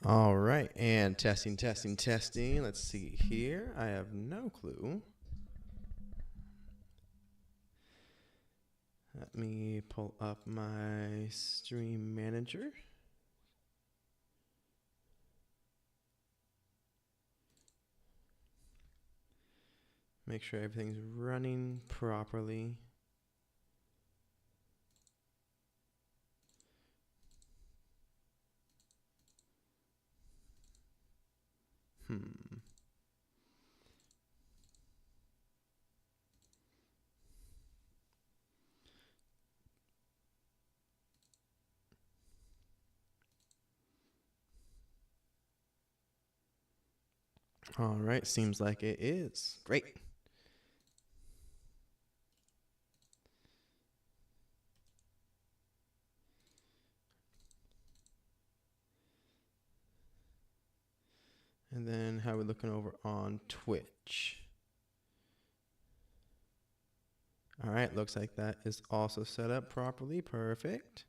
All right, and testing, testing, testing. Let's see here. I have no clue. Let me pull up my stream manager. Make sure everything's running properly. All right, seems like it is. Great. And then how are we looking over on Twitch? All right, looks like that is also set up properly. Perfect.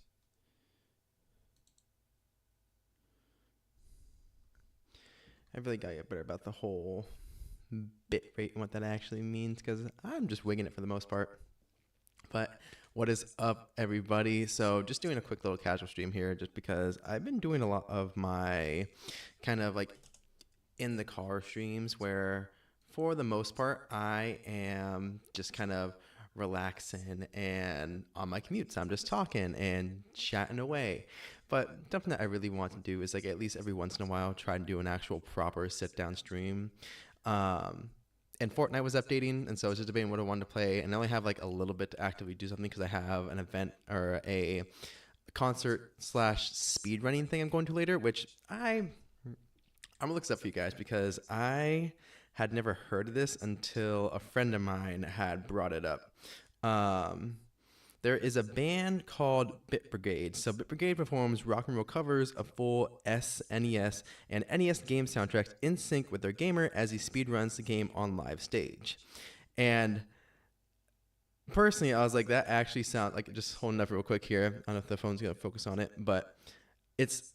I really got to get better about the whole bit rate and what that actually means, because I'm just winging it for the most part. But what is up, everybody? So just doing a quick little casual stream here, just because I've been doing a lot of my kind of like in the car streams where for the most part I am just kind of relaxing and on my commutes I'm just talking and chatting away. But something that I really want to do is like at least every once in a while try to do an actual proper sit down stream. And Fortnite was updating, and so I was just debating what I wanted to play, and I only have like a little bit to actively do something because I have an event or a concert slash speed running thing I'm going to later, which I'm gonna look this up for you guys because I had never heard of this until a friend of mine had brought it up. Um, there is a band called Bit Brigade. So Bit Brigade performs rock and roll covers of full SNES and NES game soundtracks in sync with their gamer as he speedruns the game on live stage. And personally, I was like, that actually sounds like, just holding up real quick here. I don't know if the phone's gonna focus on it, but it's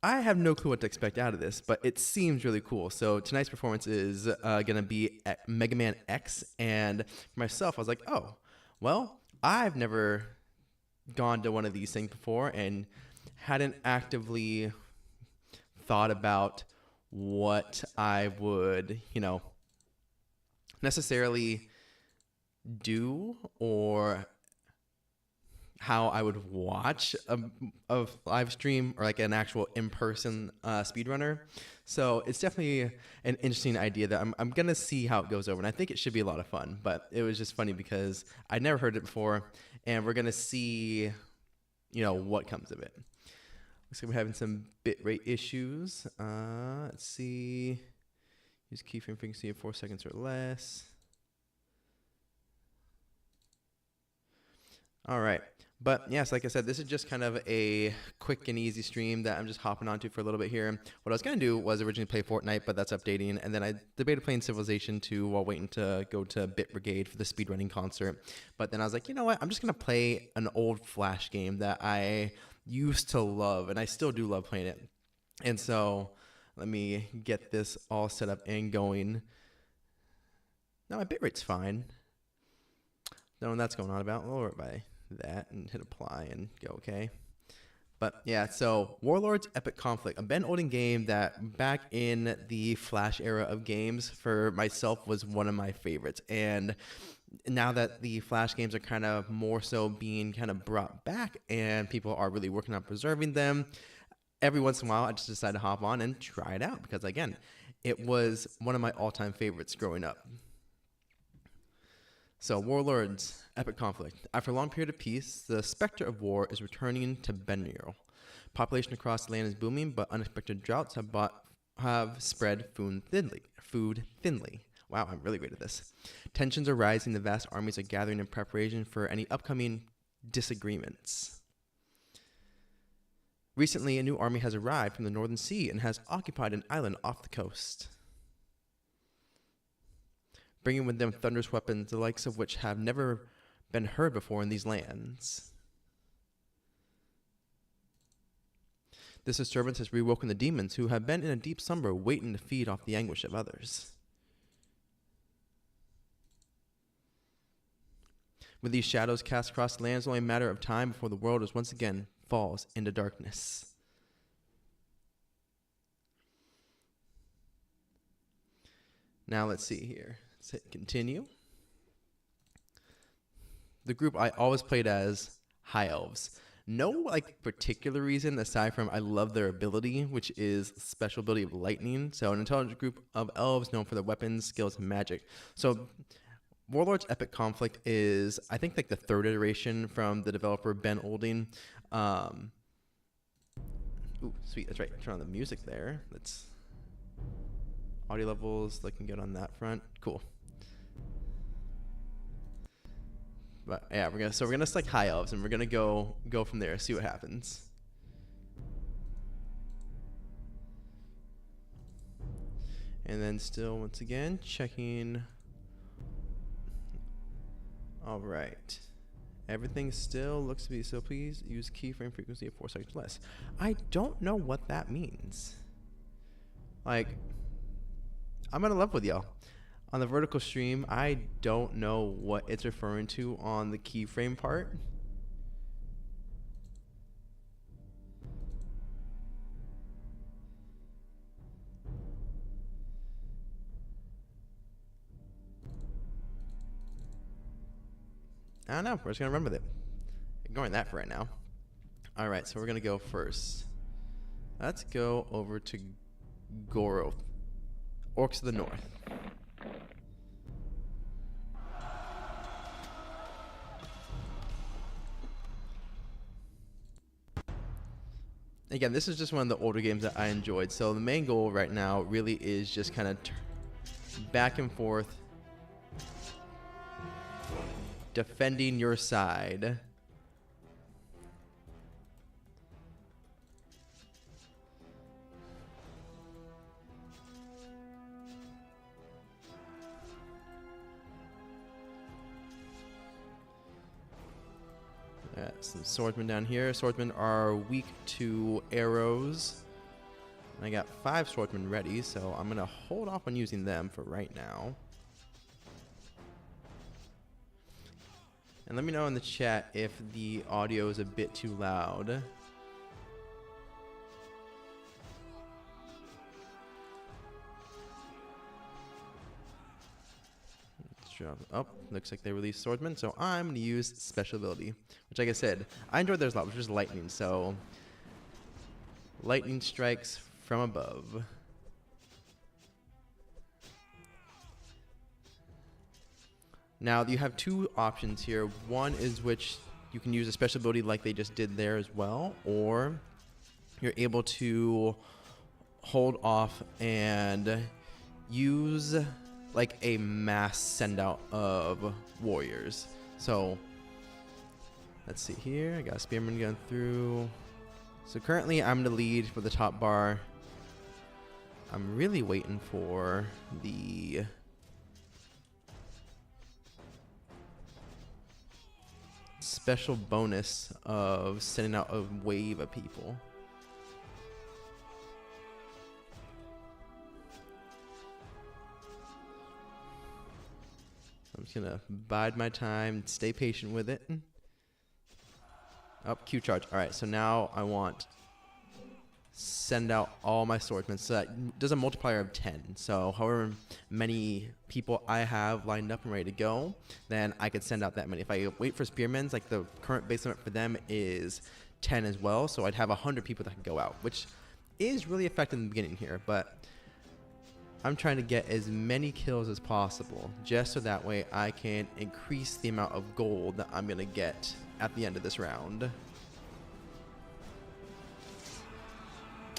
I have no clue what to expect out of this, but it seems really cool. So tonight's performance is going to be at Mega Man X, and for myself, I was like, oh, well, I've never gone to one of these things before and hadn't actively thought about what I would, necessarily do or how I would watch a live stream or like an actual in-person speedrunner. So it's definitely an interesting idea that I'm going to see how it goes over. And I think it should be a lot of fun. But it was just funny because I'd never heard it before. And we're going to see, what comes of it. Looks like we're having some bitrate issues. Let's see. Use keyframe frequency of 4 seconds or less. All right. But yes, like I said, this is just kind of a quick and easy stream that I'm just hopping onto for a little bit here. What I was going to do was originally play Fortnite, but that's updating. And then I debated playing Civilization 2 while waiting to go to Bit Brigade for the speedrunning concert. But then I was like, you know what? I'm just going to play an old Flash game that I used to love, and I still do love playing it. And so let me get this all set up and going. Now my bitrate's fine. Don't know what that's going on about. Lower it by that and hit apply and go okay. But yeah, so Warlords Epic Conflict, a Ben Olden game that back in the Flash era of games for myself was one of my favorites. And now that the Flash games are kind of more so being kind of brought back and people are really working on preserving them, every once in a while I just decide to hop on and try it out because again, it was one of my all-time favorites growing up. So, Warlords, Epic Conflict. After a long period of peace, the specter of war is returning to Benriel. Population across the land is booming, but unexpected droughts have spread food thinly. Wow, I'm really great at this. Tensions are rising. The vast armies are gathering in preparation for any upcoming disagreements. Recently, a new army has arrived from the Northern Sea and has occupied an island off the coast, bringing with them thunderous weapons, the likes of which have never been heard before in these lands. This disturbance has rewoken the demons who have been in a deep slumber, waiting to feed off the anguish of others. With these shadows cast across the land, it's only a matter of time before the world is once again falls into darkness. Now let's see here. Let's hit continue. The group I always played as High Elves. No like particular reason aside from I love their ability, which is special ability of lightning. So an intelligent group of elves known for their weapons, skills, and magic. So Warlords Epic Conflict is, I think, like the third iteration from the developer Ben Olding. Ooh, sweet, that's right. Turn on the music there. Let's audio levels looking good on that front. Cool. But yeah, we're gonna select High Elves and we're gonna go from there, see what happens. And then still once again checking. All right. Everything still looks to be, so please use keyframe frequency of 4 seconds less. I don't know what that means. Like, I'm gonna love with y'all. On the vertical stream, I don't know what it's referring to on the keyframe part. I don't know. We're just going to run with it. Ignoring that for right now. All right, so we're going to go first. Let's go over to Goroth. Orcs of the North. Again, this is just one of the older games that I enjoyed. So the main goal right now really is just kind of back and forth, defending your side. Some swordsmen down here. Swordsmen are weak to arrows. I got 5 swordsmen ready, so I'm going to hold off on using them for right now. And let me know in the chat if the audio is a bit too loud. Oh, looks like they released swordsman, so I'm going to use special ability, which, like I said, I enjoyed theirs a lot, which was lightning, so lightning strikes from above. Now, you have 2 options here. One is which you can use a special ability like they just did there as well, or you're able to hold off and use like a mass send out of warriors. So let's see here. I got a spearman going through. So currently I'm the lead for the top bar. I'm really waiting for the special bonus of sending out a wave of people. I'm just gonna bide my time, stay patient with it. Up, Q charge. All right, so now I want send out all my swordsmen. So that does a multiplier of 10. So however many people I have lined up and ready to go, then I could send out that many. If I wait for spearmen, like the current base limit for them is 10 as well. So I'd have 100 people that can go out, which is really effective in the beginning here. But I'm trying to get as many kills as possible, just so that way I can increase the amount of gold that I'm going to get at the end of this round.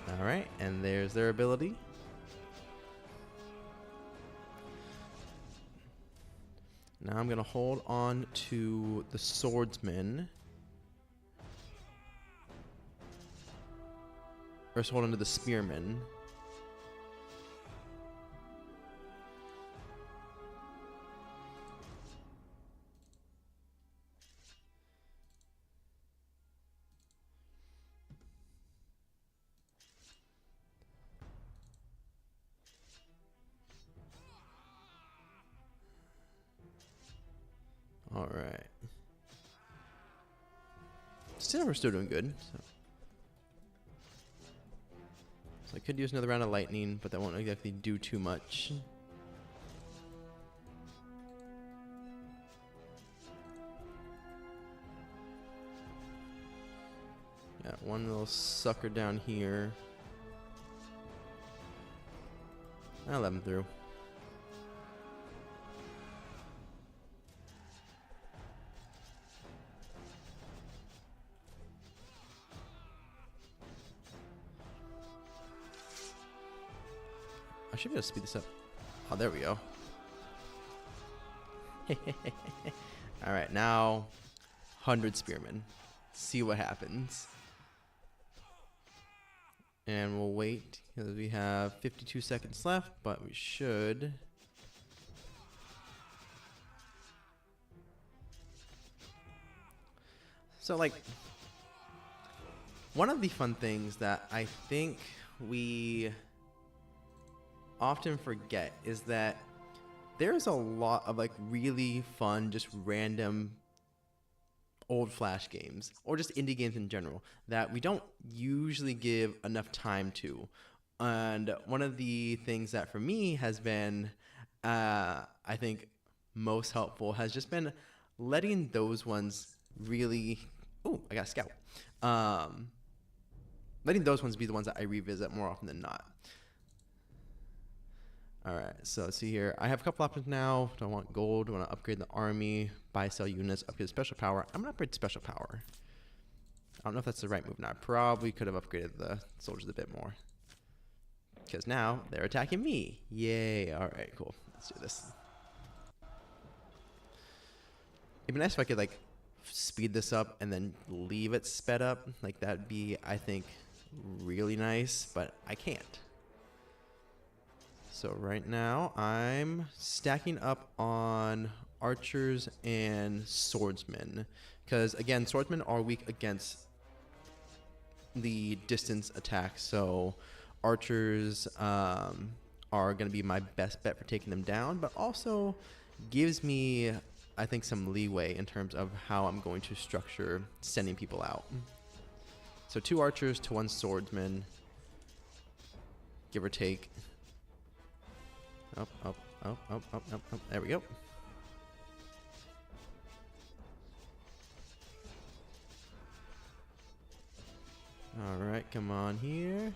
All right, and there's their ability. Now I'm going to hold on to the swordsman. First, hold on to the spearman. Still, we're still doing good. So I could use another round of lightning, but that won't exactly do too much. Got one little sucker down here. I'll let him through. I should be able to speed this up. Oh, there we go. All right, now 100 spearmen. See what happens. And we'll wait because we have 52 seconds left, but we should. So, like, one of the fun things that I think we often forget is that there's a lot of like really fun, just random old Flash games or just indie games in general that we don't usually give enough time to. And one of the things that for me has been, I think, most helpful has just been letting those ones really. Oh, I got a scout. Letting those ones be the ones that I revisit more often than not. All right, so let's see here. I have a couple options now. Do I want gold? Do I want to upgrade the army, buy, sell units, upgrade special power? I'm going to upgrade special power. I don't know if that's the right move now. I probably could have upgraded the soldiers a bit more. Because now they're attacking me. Yay. All right, cool. Let's do this. It'd be nice if I could, like, speed this up and then leave it sped up. Like, that'd be, I think, really nice, but I can't. So right now I'm stacking up on archers and swordsmen because again, swordsmen are weak against the distance attacks. So archers are going to be my best bet for taking them down, but also gives me, I think, some leeway in terms of how I'm going to structure sending people out. So 2 archers to 1 swordsman, give or take. Up. There we go. All right, come on here.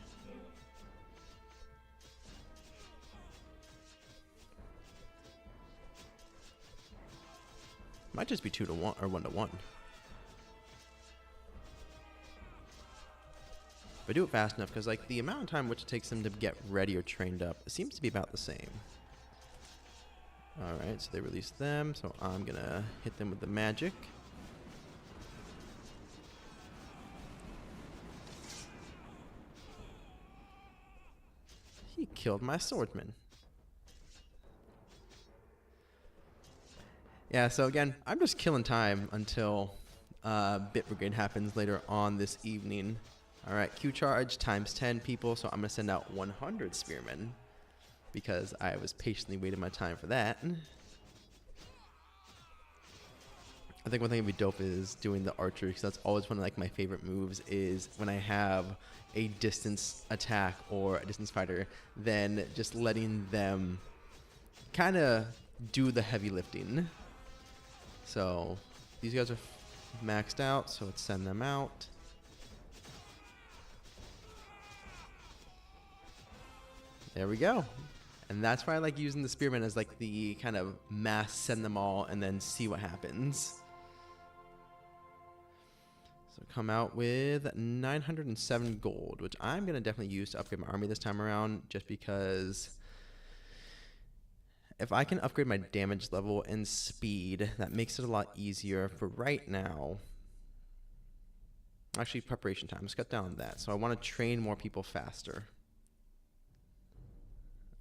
Might just be 2 to 1 or 1 to 1. If I do it fast enough, because like the amount of time which it takes them to get ready or trained up seems to be about the same. All right, so they released them, so I'm gonna hit them with the magic. He killed my swordsman. Yeah, so again, I'm just killing time until Bit Brigade happens later on this evening. All right, Q charge times 10 people, so I'm going to send out 100 spearmen because I was patiently waiting my time for that. I think one thing that'd be dope is doing the archer because that's always one of like my favorite moves is when I have a distance attack or a distance fighter, then just letting them kind of do the heavy lifting. So these guys are maxed out, so let's send them out. There we go. And that's why I like using the spearmen as like the kind of mass send them all and then see what happens. So come out with 907 gold, which I'm going to definitely use to upgrade my army this time around just because if I can upgrade my damage level and speed, that makes it a lot easier. For right now, actually preparation time, let's cut down that. So I want to train more people faster.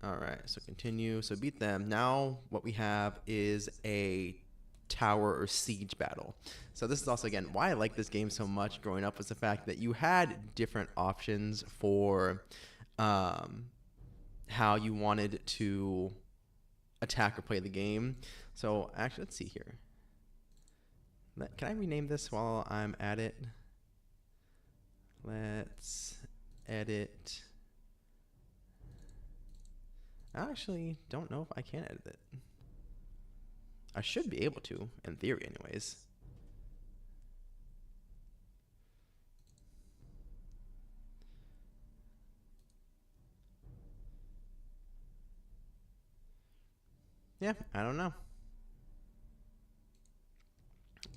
All right, so continue. So beat them. Now what we have is a tower or siege battle. So this is also, again, why I like this game so much growing up was the fact that you had different options for how you wanted to attack or play the game. So actually, let's see here. Can I rename this while I'm at it? Let's edit. I actually don't know if I can edit it. I should be able to, in theory anyways. Yeah, I don't know.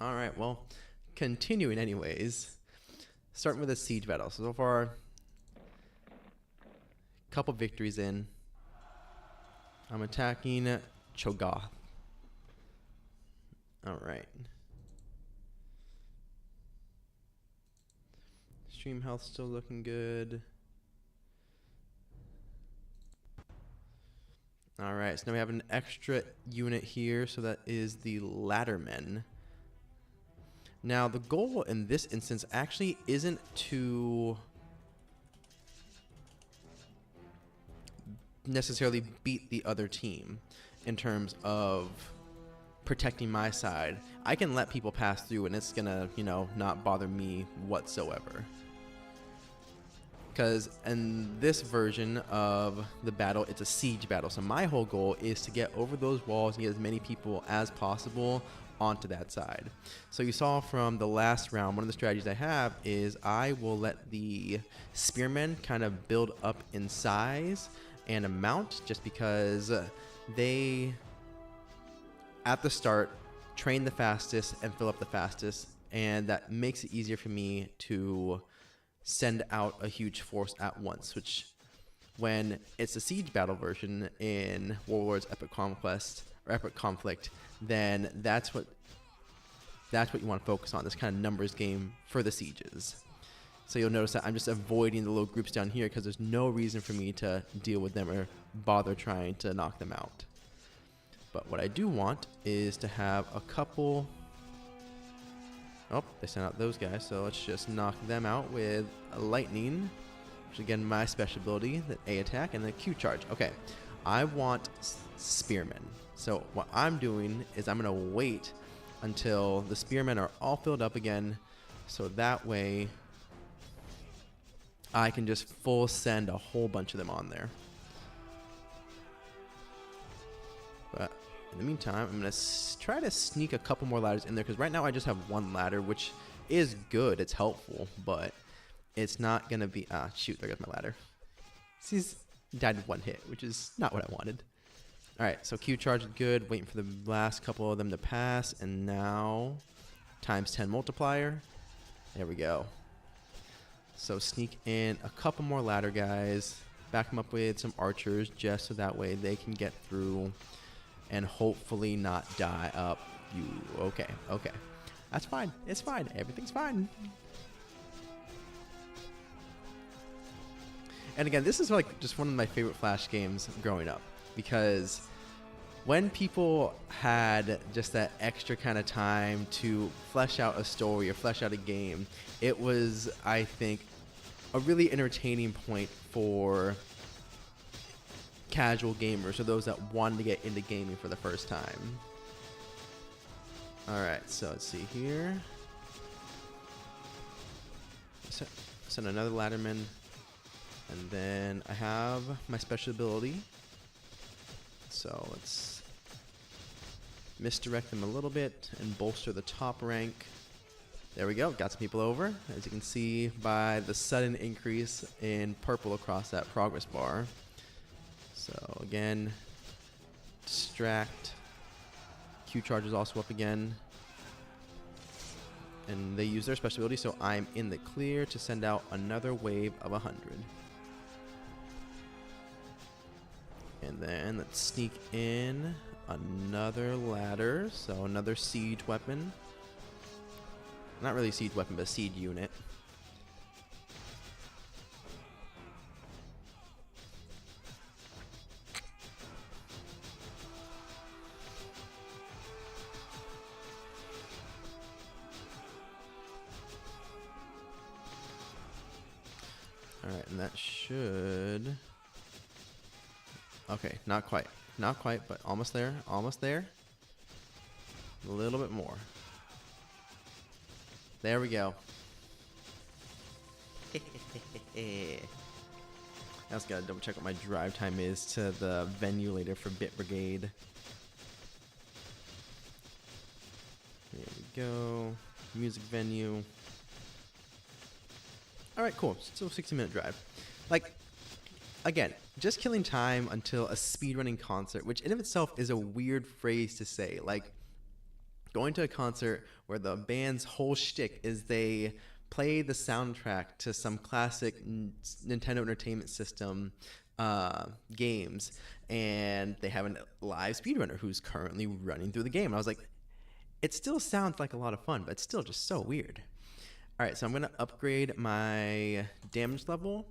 Alright, well, continuing anyways. Starting with a siege battle. So far, a couple victories in. I'm attacking Cho'Gath. Alright. Stream health still looking good. Alright, so now we have an extra unit here, so that is the Laddermen. Now, the goal in this instance actually isn't to necessarily beat the other team in terms of protecting my side. I can let people pass through and it's gonna, not bother me whatsoever. Because in this version of the battle, it's a siege battle. So my whole goal is to get over those walls and get as many people as possible onto that side. So you saw from the last round, one of the strategies I have is I will let the spearmen kind of build up in size and amount, just because they, at the start, train the fastest and fill up the fastest, and that makes it easier for me to send out a huge force at once, which when it's a siege battle version in Warlords Epic Conquest or Epic Conflict, then that's what you want to focus on, this kind of numbers game for the sieges. So you'll notice that I'm just avoiding the little groups down here because there's no reason for me to deal with them or bother trying to knock them out. But what I do want is to have a couple... Oh, they sent out those guys, so let's just knock them out with a lightning, which again my special ability, the A attack, and the Q charge. Okay, I want spearmen. So what I'm doing is I'm going to wait until the spearmen are all filled up again, so that way I can just full send a whole bunch of them on there. But in the meantime, I'm going to try to sneak a couple more ladders in there, because right now I just have one ladder, which is good. It's helpful, but it's not going to be... Ah, shoot, there goes my ladder. He's died with one hit, which is not what I wanted. All right, so Q charge is good. Waiting for the last couple of them to pass, and now times 10 multiplier. There we go. So sneak in a couple more ladder guys, back them up with some archers, just so that way they can get through and hopefully not die up. Okay. That's fine. It's fine. Everything's fine. And again, this is like just one of my favorite Flash games growing up, because when people had just that extra kind of time to flesh out a story or flesh out a game, it was, I think, a really entertaining point for casual gamers or those that wanted to get into gaming for the first time. Alright, so let's see here. Send another ladderman. And then I have my special ability. So let's misdirect them a little bit and bolster the top rank. There we go, got some people over, as you can see by the sudden increase in purple across that progress bar. So again, distract. Q charge is also up again. And they use their special ability, so I'm in the clear to send out another wave of 100. And then let's sneak in another ladder, so another siege weapon. Not really a siege weapon, but a siege unit. Alright, and that should... Okay, not quite. Not quite, but almost there. Almost there. A little bit more. There we go. I also gotta double check what my drive time is to the venue later for Bit Brigade. Here we go. Music venue. Alright, cool. Still 60-minute drive. Like, again, just killing time until a speedrunning concert, which in of itself is a weird phrase to say. Like, going to a concert where the band's whole shtick is they play the soundtrack to some classic Nintendo Entertainment System games, and they have a live speedrunner who's currently running through the game. And I was like, it still sounds like a lot of fun, but it's still just so weird. All right, so I'm going to upgrade my damage level,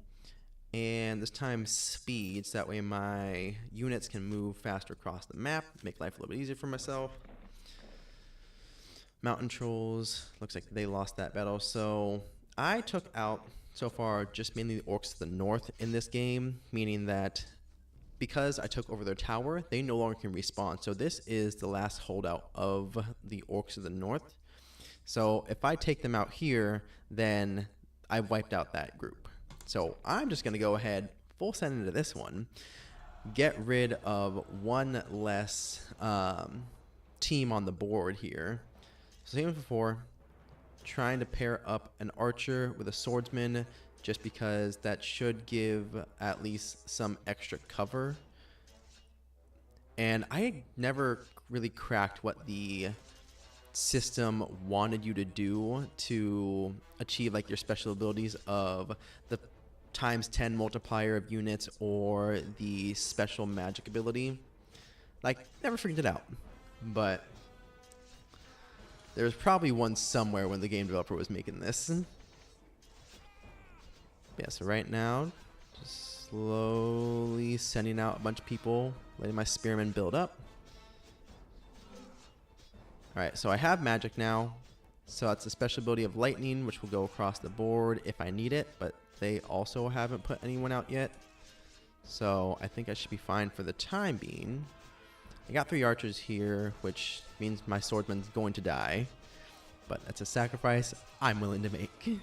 and this time speed, so that way my units can move faster across the map, make life a little bit easier for myself. Mountain Trolls, looks like they lost that battle. So I took out, so far, just mainly the orcs to the north in this game, meaning that because I took over their tower, they no longer can respawn. So this is the last holdout of the orcs to the north. So if I take them out here, then I've wiped out that group. So I'm just going to go ahead, full send into this one, get rid of one less team on the board here. So same as before, trying to pair up an archer with a swordsman just because that should give at least some extra cover. And I never really cracked what the system wanted you to do to achieve like your special abilities of the ×10 multiplier of units or the special magic ability. Like, never figured it out. But there's probably one somewhere when the game developer was making this. Yeah, so right now, just slowly sending out a bunch of people, letting my spearmen build up. Alright, so I have magic now. So that's a special ability of lightning, which will go across the board if I need it, but they also haven't put anyone out yet. So I think I should be fine for the time being. I got 3 archers here, which means my swordsman's going to die. But that's a sacrifice I'm willing to make.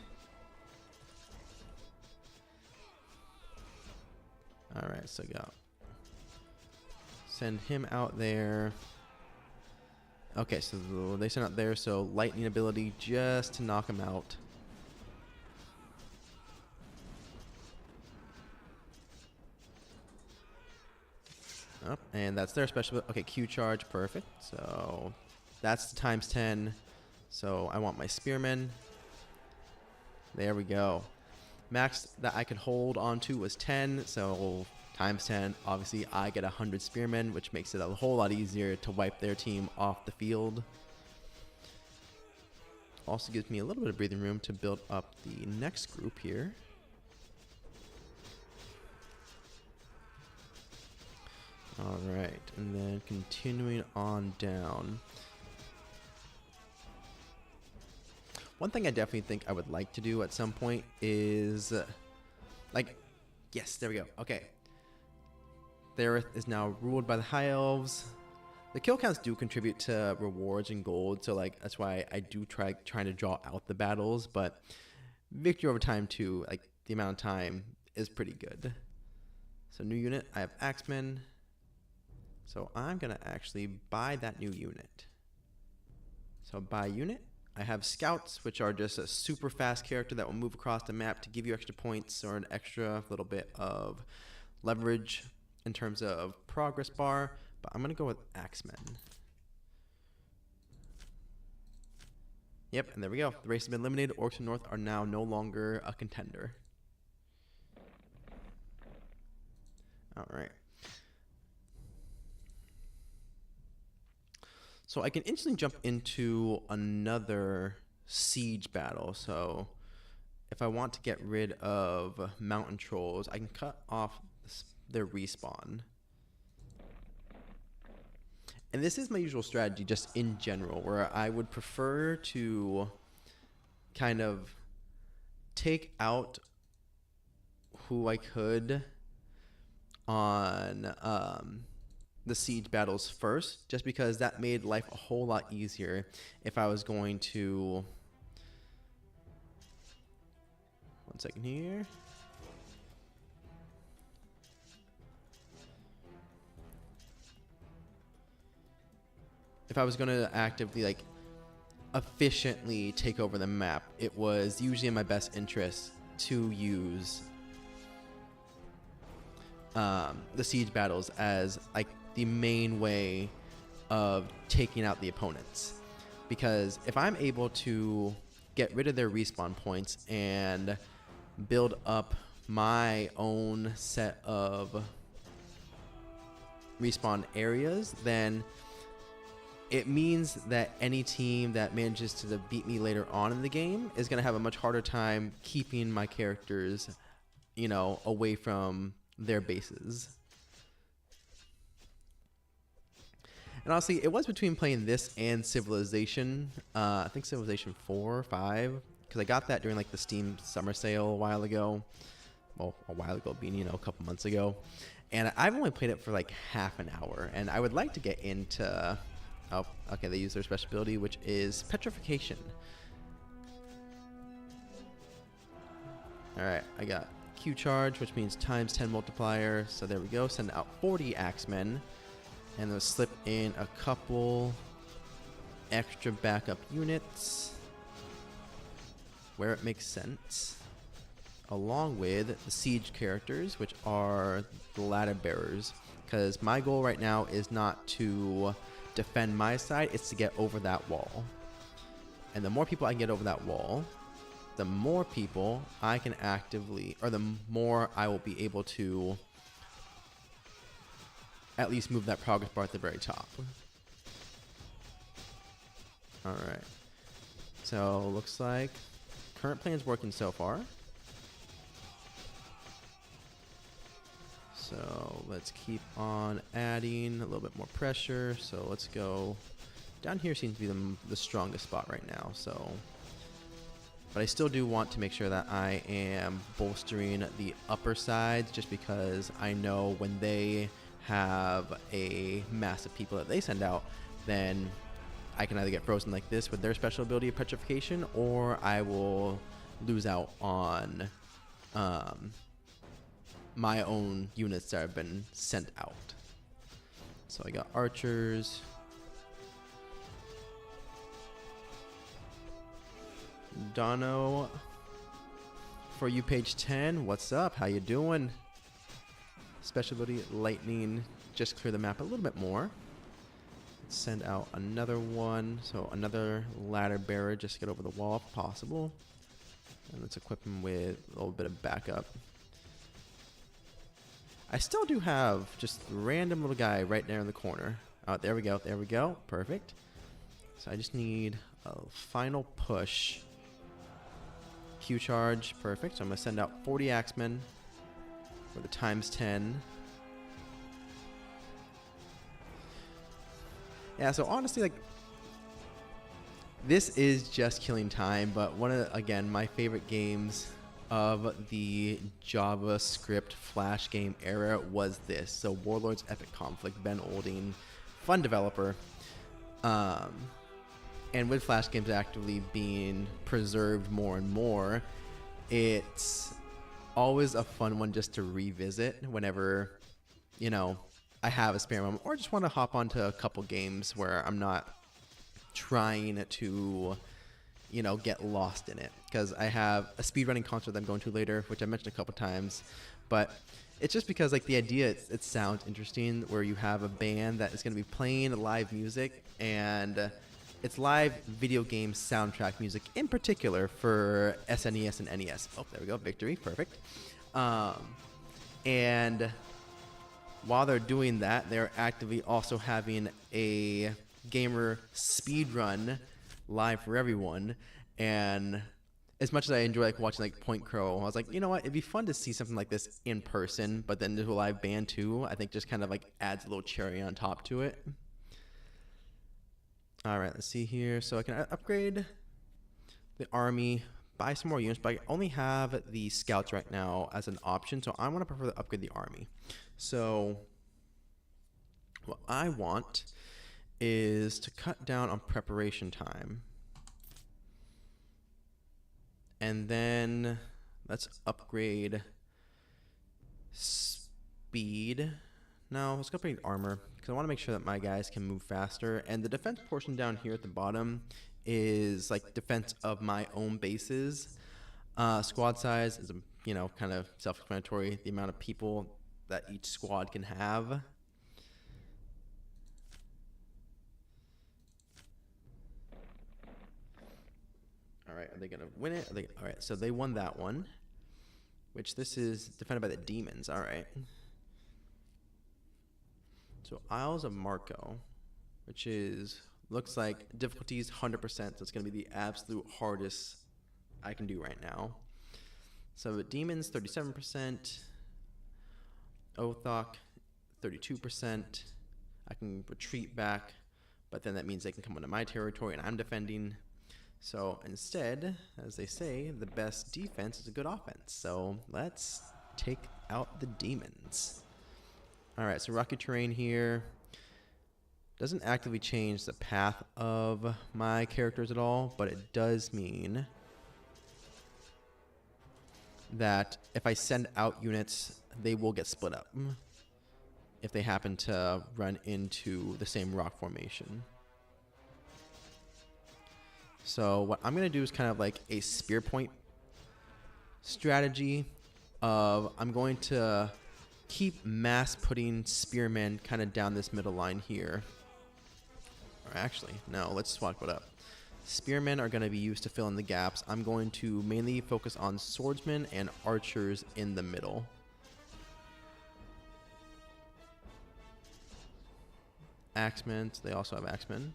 Alright, so go. Send him out there. Okay, so they sent out there, so lightning ability just to knock him out. Oh, and that's their special. Okay, Q charge, perfect. So that's the ×10. So I want my spearmen. There we go. Max that I could hold onto was 10. So ×10. Obviously, I get 100 spearmen, which makes it a whole lot easier to wipe their team off the field. Also gives me a little bit of breathing room to build up the next group here. Alright, and then continuing on down. One thing I definitely think I would like to do at some point is, like, yes, there we go. Okay. Thereth is now ruled by the High Elves. The kill counts do contribute to rewards and gold, so like that's why I do trying to draw out the battles, but victory over time too, like the amount of time is pretty good. So new unit, I have Axemen. So I'm going to actually buy that new unit. So buy unit. I have scouts, which are just a super fast character that will move across the map to give you extra points or an extra little bit of leverage in terms of progress bar. But I'm going to go with Axemen. Yep, and there we go. The race has been eliminated. Orcs in North are now no longer a contender. All right. So I can instantly jump into another siege battle. So if I want to get rid of mountain trolls, I can cut off their respawn. And this is my usual strategy just in general, where I would prefer to kind of take out who I could on the siege battles first, just because that made life a whole lot easier if I was going to... One second here. if I was going to actively like efficiently take over the map, it was usually in my best interest to use the siege battles as like the main way of taking out the opponents. Because if I'm able to get rid of their respawn points and build up my own set of respawn areas, then it means that any team that manages to beat me later on in the game is going to have a much harder time keeping my characters, you know, away from their bases. And honestly, it was between playing this and Civilization. I think Civilization 4 or 5, because I got that during like the Steam summer sale a while ago. Well, a while ago being, you know, a couple months ago. And I've only played it for like half an hour. And I would like to get into... Oh, okay, they use their special ability, which is Petrification. Alright, I got Q charge, which means times 10 multiplier. So there we go. Send out 40 Axemen. And they'll slip in a couple extra backup units where it makes sense, along with the siege characters, which are the ladder bearers. Because my goal right now is not to defend my side, it's to get over that wall. And the more people I can get over that wall, the more people I can actively, or the more I will be able to at least move that progress bar at the very top. Alright. So, looks like current plan's working so far. So, let's keep on adding a little bit more pressure. So, let's go. Down here seems to be the strongest spot right now. So, but I still do want to make sure that I am bolstering the upper sides, just because I know when they have a mass of people that they send out, then I can either get frozen like this with their special ability of Petrification, or I will lose out on my own units that have been sent out. So I got archers. Dono, for you, page 10, what's up? How you doing? Special ability lightning, just clear the map a little bit more. Let's send out another one, so another ladder bearer, just to get over the wall if possible. And let's equip him with a little bit of backup. I still do have just a random little guy right there in the corner. Oh, there we go, there we go, perfect. So I just need a final push. Q charge, perfect. So I'm gonna send out 40 Axemen for the times 10. Yeah, so honestly, like, this is just killing time, but one of the, again, my favorite games of the JavaScript Flash game era was this. So Warlords Epic Conflict, Ben Olding, fun developer. And with Flash games actively being preserved more and more, it's always a fun one just to revisit whenever, you know, I have a spare moment, or just want to hop onto a couple games where I'm not trying to, you know, get lost in it. Because I have a speedrunning concert that I'm going to later, which I mentioned a couple times, but it's just because, like, the idea, it sounds interesting, where you have a band that is going to be playing live music, and it's live video game soundtrack music, in particular for SNES and NES. Oh, there we go, victory, perfect. And while they're doing that, they're actively also having a gamer speedrun live for everyone. And as much as I enjoy like watching like Point Crow, I was like, you know what, it'd be fun to see something like this in person, but then do a live band too. I think just kind of like adds a little cherry on top to it. All right, let's see here. So I can upgrade the army, buy some more units, but I only have the scouts right now as an option, so I want to prefer to upgrade the army. So what I want is to cut down on preparation time. And then let's upgrade speed. No, let's go upgrade armor because I want to make sure that my guys can move faster. And the defense portion down here at the bottom is like defense of my own bases. Squad size is, kind of self-explanatory. The amount of people that each squad can have. All right, are they gonna win it? All right, so they won that one, which this is defended by the demons. All right. So Isles of Marco, which looks like difficulties 100%. So it's gonna be the absolute hardest I can do right now. So the demons 37%, Othok 32%. I can retreat back, but then that means they can come into my territory and I'm defending. So instead, as they say, the best defense is a good offense. So let's take out the demons. All right, so rocky terrain here doesn't actively change the path of my characters at all, but it does mean that if I send out units, they will get split up if they happen to run into the same rock formation. So what I'm going to do is kind of like a spear point strategy of I'm going to keep mass putting spearmen kind of down this middle line here. Or actually, no, let's swap it up. Spearmen are going to be used to fill in the gaps. I'm going to mainly focus on swordsmen and archers in the middle. Axemen, so they also have axemen.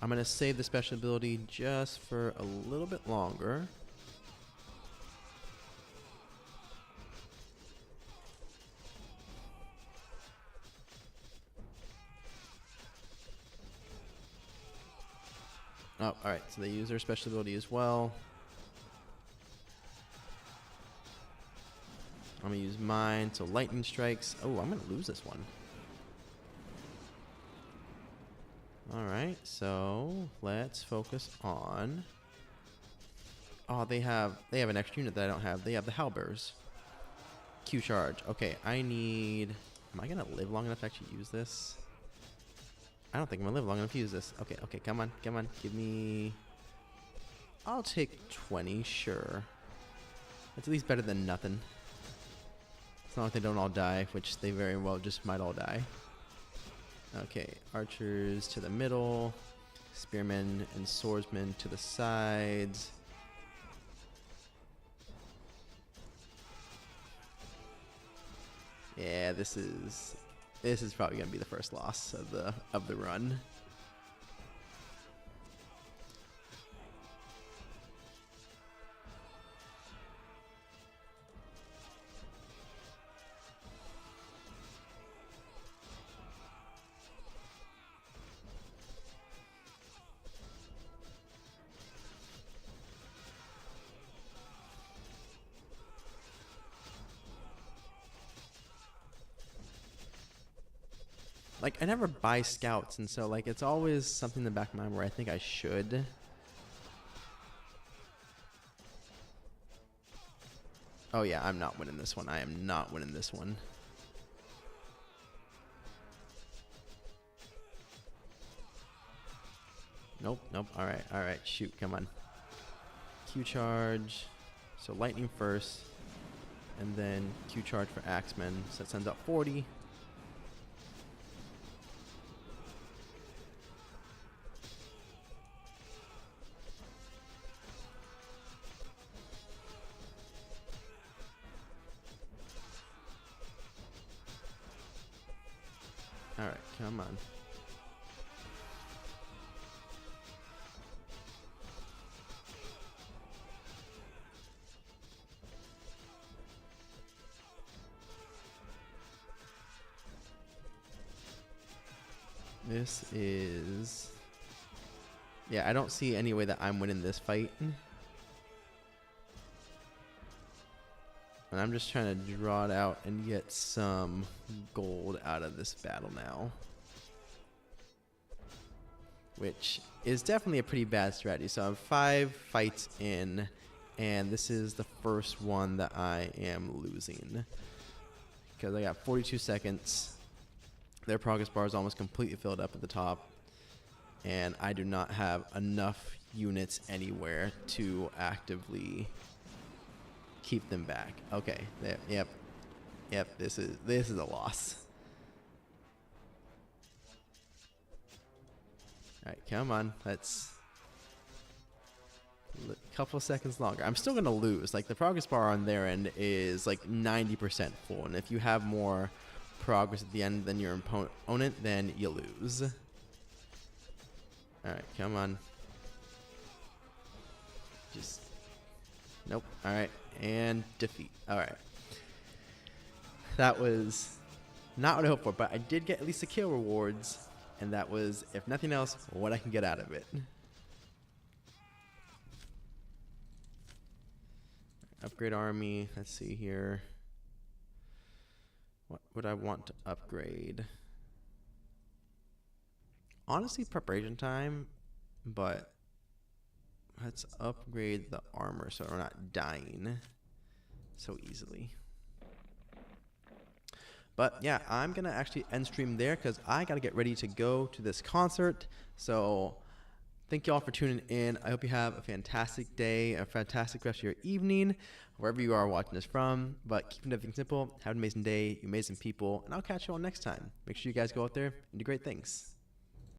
I'm going to save the special ability just for a little bit longer. Oh, alright, so they use their special ability as well. I'm going to use mine, so lightning strikes. Oh, I'm going to lose this one. Alright, so let's focus on... Oh, they have an extra unit that I don't have. They have the halberds. Q charge. Okay, I need... Am I going to live long enough to actually use this? I don't think I'm going to live long enough to use this. Okay, come on. Give me... I'll take 20, sure. It's at least better than nothing. It's not like they don't all die, which they very well just might all die. Okay, archers to the middle, spearmen and swordsmen to the sides. Yeah, this is probably gonna be the first loss of the run. Like, I never buy scouts, and so, like, it's always something in the back of my mind where I think I should. Oh, yeah, I'm not winning this one. I am not winning this one. Nope. Alright, shoot, come on. Q charge. So, lightning first, and then Q charge for axemen. So, that sends out 40. Alright, come on. This is... Yeah, I don't see any way that I'm winning this fight. And I'm just trying to draw it out and get some gold out of this battle now. Which is definitely a pretty bad strategy. So I'm 5 fights in, and this is the first one that I am losing. Because I got 42 seconds. Their progress bar is almost completely filled up at the top. And I do not have enough units anywhere to actively keep them back. Okay, there, yep, this is a loss. Alright, come on, let's a couple of seconds longer. I'm still gonna lose. Like, the progress bar on their end is like 90% full, and if you have more progress at the end than your opponent, then you lose. Alright, come on. Just nope. Alright, and defeat. Alright. That was not what I hoped for, but I did get at least the kill rewards, and that was, if nothing else, what I can get out of it. Upgrade army. Let's see here. What would I want to upgrade? Honestly, preparation time, but let's upgrade the armor so we're not dying so easily. But yeah, I'm going to actually end stream there because I got to get ready to go to this concert. So thank you all for tuning in. I hope you have a fantastic day, a fantastic rest of your evening, wherever you are watching this from. But keep everything simple. Have an amazing day, you amazing people, and I'll catch you all next time. Make sure you guys go out there and do great things.